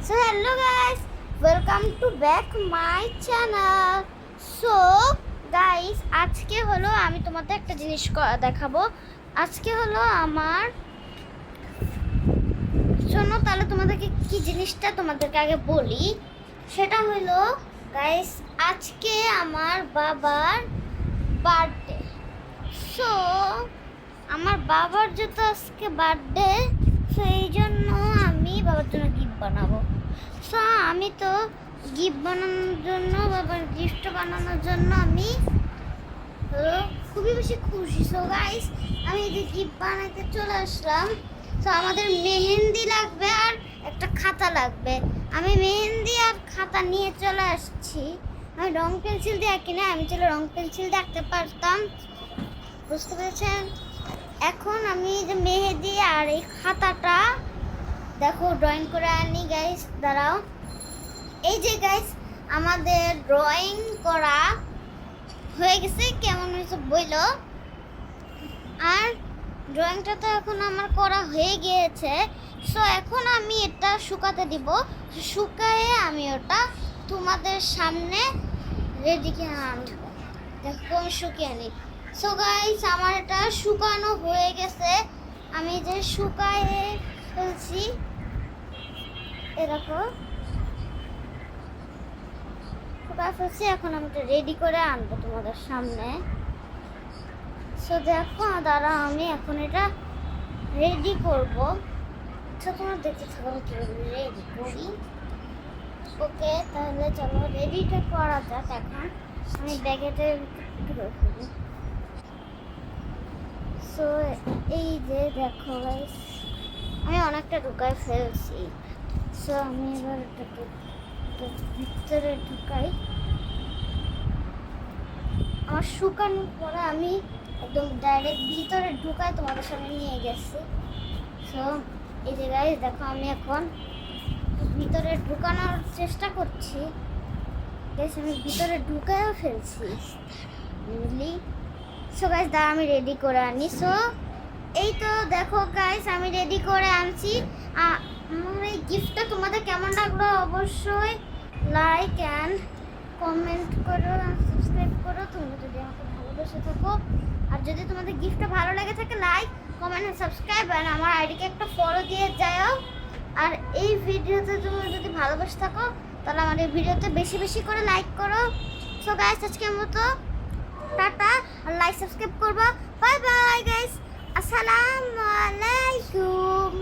So hello guys, welcome to back my channel. So guys, আজকে হলো আমি তোমাদের একটা জিনিস দেখাবো। আজকে হলো আমার শোনো, তাহলে তোমাদেরকে কি জিনিসটা তোমাদেরকে আগে বলি। সেটা হলো গাইস, আজকে আমার বাবার বার্থডে। সো আমার বাবার যেহেতু আজকে বার্থডে, সেই জন্য আমি বাবার জন্য গিফট বানাবো। সো আমি তো গিফট বানানোর জন্য, বাবার গিফট বানানোর জন্য আমি খুবই বেশি খুশি। সো গাইস, আমি যে গিফট বানাতে চলে আসলাম। সো আমাদের মেহেন্দি লাগবে আর একটা খাতা লাগবে। আমি মেহেন্দি আর খাতা নিয়ে চলে আসছি। আমি রং পেন্সিল দিয়ে আঁকি না, আমি চলে রং পেন্সিল দিয়ে আঁকতে পারতাম, বুঝতে পেরেছেন? এখন আমি যে মেহেদি আর এই খাতাটা দেখো ড্রয়িং করে আনি গাইস, দাঁড়াও। এই যে গাইস, আমাদের ড্রয়িং করা হয়ে গেছে, কেমন হয়েছে বইলো। আর ড্রয়িংটা তো এখন আমার করা হয়ে গিয়েছে। সো এখন আমি এটা শুকাতে দিব, শুকায়ে আমি ওটা তোমাদের সামনে রেডি করে আনবো। দেখো শুকিয়ে আনি। সো গাইস, আমার এটা শুকানো হয়ে গেছে। আমি যে শুকায়ে ফেলছি, এরকম শুকায় ফেলছি। এখন আমি এটা রেডি করে আনবো তোমাদের সামনে। সো দেখো, দাঁড়া, আমি এখন এটা রেডি করব। আচ্ছা, তোমরা দেখতে থাকো কীভাবে রেডি করি। ওকে, তাহলে চলো রেডিটা করা যাক। এখন আমি ব্যাগেটে ঢুকে ফেলি। সো এই যে দেখো গাইস, আমি অনেকটা ঢুকায় ফেলছি। সো আমি এবার এটাকে ভিতরে ঢুকাই। আমার শুকানোর পরে আমি একদম ডাইরেক্ট ভিতরে ঢুকাই তোমাদের সামনে নিয়ে গেছি। সো এই যে গাইস দেখো, আমি এখন ভিতরে ঢুকানোর চেষ্টা করছি। গাইস, আমি ভিতরে ঢুকায়ও ফেলছি বুঝলি। সো গাইস, দাঁড়া, আমি রেডি করে আনি। সো এই তো দেখো গাইস, আমি রেডি করে আনছি। আমার এই গিফটটা তোমাদের কেমন লাগলো অবশ্যই লাইক অ্যান্ড কমেন্ট করো, সাবস্ক্রাইব করো তোমরা যদি আমাকে ভালোবেসে থাকো। আর যদি তোমাদের গিফটটা ভালো লেগে থাকে, লাইক কমেন্ট সাবস্ক্রাইব আর আমার আইডিকে একটা ফলো দিয়ে যাও। আর এই ভিডিওতে তোমরা যদি ভালোবেসে থাকো, তাহলে আমার এই ভিডিওতে বেশি বেশি করে লাইক করো। সো গাইস, আজকের মতো টাটা, আর লাইক সাবস্ক্রাইব করবা। বাই বাই গাইস, আসসালামু আলাইকুম।